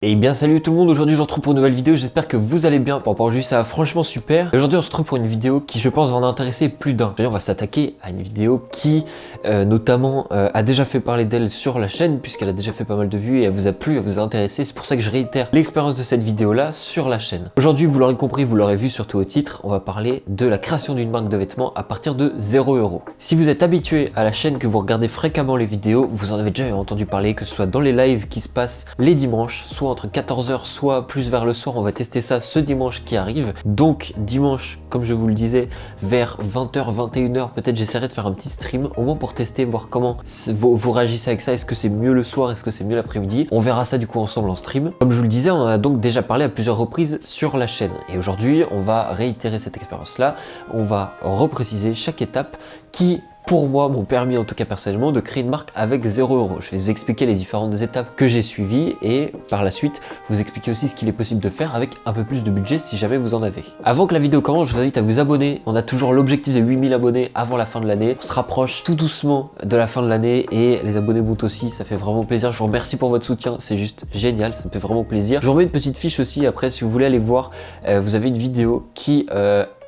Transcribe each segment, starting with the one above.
Et bien salut tout le monde, aujourd'hui je vous retrouve pour une nouvelle vidéo, j'espère que vous allez bien. Pour aujourd'hui ça va franchement super. Aujourd'hui on se retrouve pour une vidéo qui je pense va en intéresser plus d'un. Aujourd'hui on va s'attaquer à une vidéo qui notamment a déjà fait parler d'elle sur la chaîne, puisqu'elle a déjà fait pas mal de vues et elle vous a plu, elle vous a intéressé. C'est pour ça que je réitère l'expérience de cette vidéo là sur la chaîne. Aujourd'hui vous l'aurez compris, vous l'aurez vu surtout au titre, on va parler de la création d'une marque de vêtements à partir de 0 €. Si vous êtes habitué à la chaîne, que vous regardez fréquemment les vidéos, vous en avez déjà entendu parler, que ce soit dans les lives qui se passent les dimanches, soit entre 14 h, soit plus vers le soir. On va tester ça ce dimanche qui arrive. Donc dimanche, comme je vous le disais, vers 20 h, 21 h, peut-être j'essaierai de faire un petit stream, au moins pour tester, voir comment vous réagissez avec ça. Est-ce que c'est mieux le soir, est-ce que c'est mieux l'après-midi? On verra ça du coup ensemble en stream. Comme je vous le disais, on en a donc déjà parlé à plusieurs reprises sur la chaîne. Et aujourd'hui, on va réitérer cette expérience-là. On va repréciser chaque étape qui, pour moi, m'ont permis, en tout cas personnellement, de créer une marque avec 0 €. Je vais vous expliquer les différentes étapes que j'ai suivies et par la suite, vous expliquer aussi ce qu'il est possible de faire avec un peu plus de budget si jamais vous en avez. Avant que la vidéo commence, je vous invite à vous abonner. On a toujours l'objectif de 8000 abonnés avant la fin de l'année. On se rapproche tout doucement de la fin de l'année et les abonnés montent aussi. Ça fait vraiment plaisir. Je vous remercie pour votre soutien. C'est juste génial. Ça me fait vraiment plaisir. Je vous remets une petite fiche aussi après si vous voulez aller voir. Vous avez une vidéo qui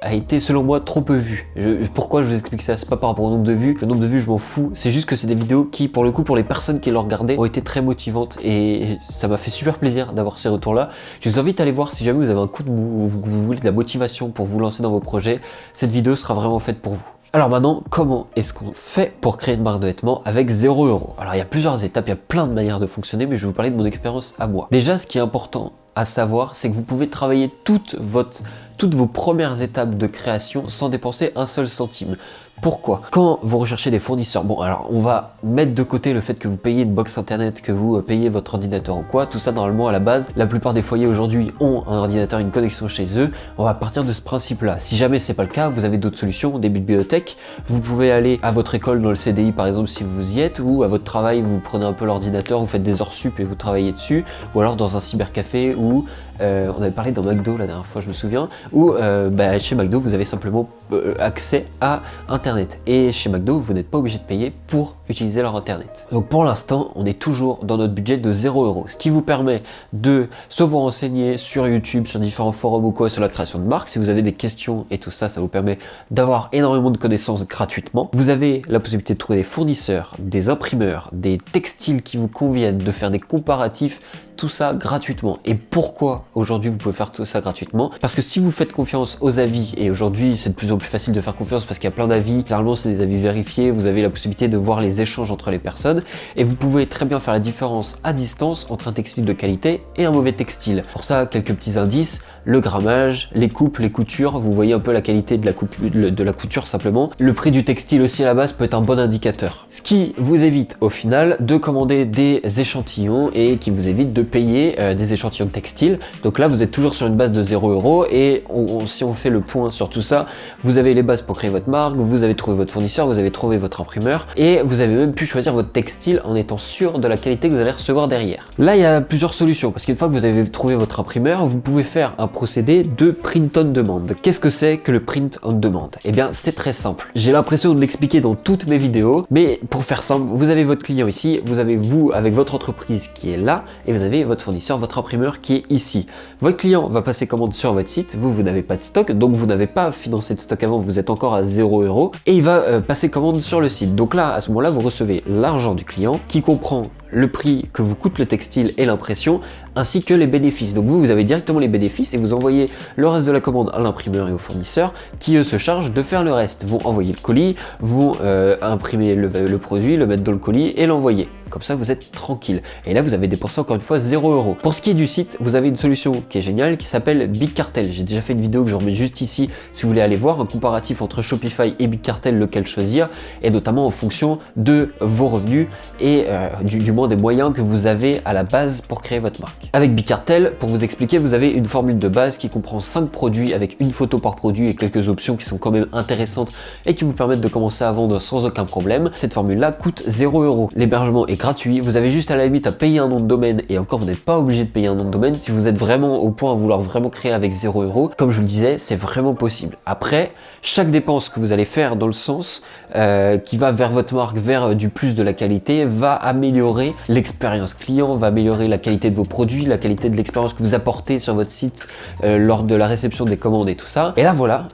a été selon moi trop peu vue. Pourquoi je vous explique ça? C'est pas par rapport au nombre de vues. Le nombre de vues je m'en fous. C'est juste que c'est des vidéos qui, pour le coup, pour les personnes qui l'ont regardé, ont été très motivantes et ça m'a fait super plaisir d'avoir ces retours là. Je vous invite à aller voir si jamais vous avez un coup de mou ou vous voulez de la motivation pour vous lancer dans vos projets. Cette vidéo sera vraiment faite pour vous. Alors maintenant, comment est-ce qu'on fait pour créer une marque de vêtements avec 0 €? Alors il y a plusieurs étapes, il y a plein de manières de fonctionner, mais je vais vous parler de mon expérience à moi. Déjà, ce qui est important à savoir, c'est que vous pouvez travailler toutes vos premières étapes de création sans dépenser un seul centime. Pourquoi? Quand vous recherchez des fournisseurs, bon alors on va mettre de côté le fait que vous payez une box internet, que vous payez votre ordinateur ou quoi, tout ça normalement à la base, la plupart des foyers aujourd'hui ont un ordinateur, une connexion chez eux. On va partir de ce principe là. Si jamais c'est pas le cas, vous avez d'autres solutions, des bibliothèques. Vous pouvez aller à votre école dans le CDI par exemple si vous y êtes, ou à votre travail vous prenez un peu l'ordinateur, vous faites des heures sup et vous travaillez dessus, ou alors dans un cybercafé ou on avait parlé d'un McDo la dernière fois je me souviens, ou chez McDo vous avez simplement accès à internet et chez McDo vous n'êtes pas obligé de payer pour utiliser leur internet. Donc pour l'instant on est toujours dans notre budget de 0 €, ce qui vous permet de soit vous renseigner sur YouTube, sur différents forums ou quoi sur la création de marque. Si vous avez des questions et tout ça, ça vous permet d'avoir énormément de connaissances gratuitement. Vous avez la possibilité de trouver des fournisseurs, des imprimeurs, des textiles qui vous conviennent, de faire des comparatifs, tout ça gratuitement. Et pourquoi aujourd'hui vous pouvez faire tout ça gratuitement? Parce que si vous faites confiance aux avis, et aujourd'hui c'est de plus en plus facile de faire confiance parce qu'il y a plein d'avis, généralement c'est des avis vérifiés, vous avez la possibilité de voir les échanges entre les personnes et vous pouvez très bien faire la différence à distance entre un textile de qualité et un mauvais textile. Pour ça, quelques petits indices: le grammage, les coupes, les coutures, vous voyez un peu la qualité de la couture simplement. Le prix du textile aussi à la base peut être un bon indicateur. Ce qui vous évite au final de commander des échantillons et qui vous évite de payer des échantillons de textile. Donc là vous êtes toujours sur une base de 0 € et si on fait le point sur tout ça, vous avez les bases pour créer votre marque, vous avez trouvé votre fournisseur, vous avez trouvé votre imprimeur et vous avez même pu choisir votre textile en étant sûr de la qualité que vous allez recevoir derrière. Là il y a plusieurs solutions parce qu'une fois que vous avez trouvé votre imprimeur, vous pouvez faire un procédé de print on demand. Qu'est-ce que c'est que le print on demand? Eh bien c'est très simple. J'ai l'impression de l'expliquer dans toutes mes vidéos, mais pour faire simple, vous avez votre client ici, vous avez vous avec votre entreprise qui est là et vous avez votre fournisseur, votre imprimeur qui est ici. Votre client va passer commande sur votre site, vous n'avez pas de stock, donc vous n'avez pas financé de stock avant, vous êtes encore à 0 € et il va passer commande sur le site. Donc là, à ce moment-là, vous recevez l'argent du client qui comprend le prix que vous coûte le textile et l'impression, ainsi que les bénéfices. Donc vous avez directement les bénéfices et vous envoyez le reste de la commande à l'imprimeur et au fournisseur qui eux se chargent de faire le reste. Vont envoyer le colis, vont imprimer le produit, le mettre dans le colis et l'envoyer. Comme ça vous êtes tranquille. Et là vous avez dépensé encore une fois 0 €. Pour ce qui est du site, vous avez une solution qui est géniale qui s'appelle Big Cartel. J'ai déjà fait une vidéo que je remets juste ici si vous voulez aller voir, un comparatif entre Shopify et Big Cartel, lequel choisir, et notamment en fonction de vos revenus et du moins des moyens que vous avez à la base pour créer votre marque. Avec Big Cartel, pour vous expliquer, vous avez une formule de base qui comprend 5 produits avec une photo par produit et quelques options qui sont quand même intéressantes et qui vous permettent de commencer à vendre sans aucun problème. Cette formule là coûte 0 €. L'hébergement est gratuit. Vous avez juste à la limite à payer un nom de domaine, et encore vous n'êtes pas obligé de payer un nom de domaine si vous êtes vraiment au point à vouloir vraiment créer avec 0 €. Comme je vous le disais, c'est vraiment possible. Après, chaque dépense que vous allez faire dans le sens qui va vers votre marque, vers du plus de la qualité, va améliorer l'expérience client, va améliorer la qualité de vos produits, la qualité de l'expérience que vous apportez sur votre site lors de la réception des commandes et tout ça. Et là voilà,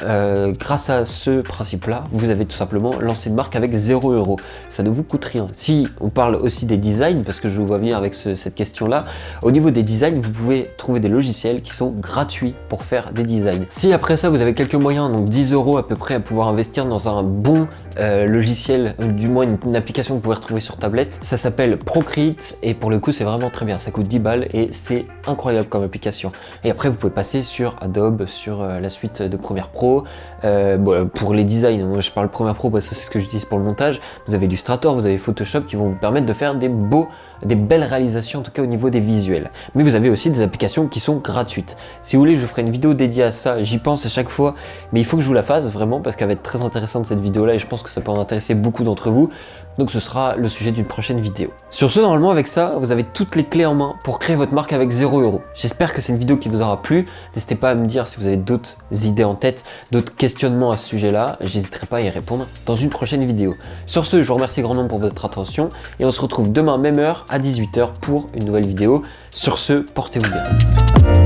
grâce à ce principe-là, vous avez tout simplement lancé une marque avec 0 €. Ça ne vous coûte rien. Si on parle aussi des designs, parce que je vous vois venir avec cette question-là, au niveau des designs, vous pouvez trouver des logiciels qui sont gratuits pour faire des designs. Si après ça, vous avez quelques moyens, donc 10 € à peu près à pouvoir investir dans un bon logiciel, du moins une application que vous pouvez retrouver sur tablette, ça s'appelle Procreate et pour le coup c'est vraiment très bien, ça coûte 10 balles et c'est incroyable comme application. Et après vous pouvez passer sur Adobe, sur la suite de Premiere Pro, bon, pour les designs, moi je parle Premiere Pro parce que c'est ce que j'utilise pour le montage, vous avez Illustrator, vous avez Photoshop qui vont vous permettre de faire des belles réalisations en tout cas au niveau des visuels. Mais vous avez aussi des applications qui sont gratuites. Si vous voulez, je ferai une vidéo dédiée à ça, j'y pense à chaque fois, mais il faut que je vous la fasse vraiment parce qu'elle va être très intéressante cette vidéo là et je pense que ça peut en intéresser beaucoup d'entre vous. Donc ce sera le sujet d'une prochaine vidéo. Sur ce, normalement avec ça, vous avez toutes les clés en main pour créer votre marque avec 0 €. J'espère que c'est une vidéo qui vous aura plu. N'hésitez pas à me dire si vous avez d'autres idées en tête, d'autres questionnements à ce sujet-là. J'hésiterai pas à y répondre dans une prochaine vidéo. Sur ce, je vous remercie grandement pour votre attention et on se retrouve demain même heure à 18 h pour une nouvelle vidéo. Sur ce, portez-vous bien.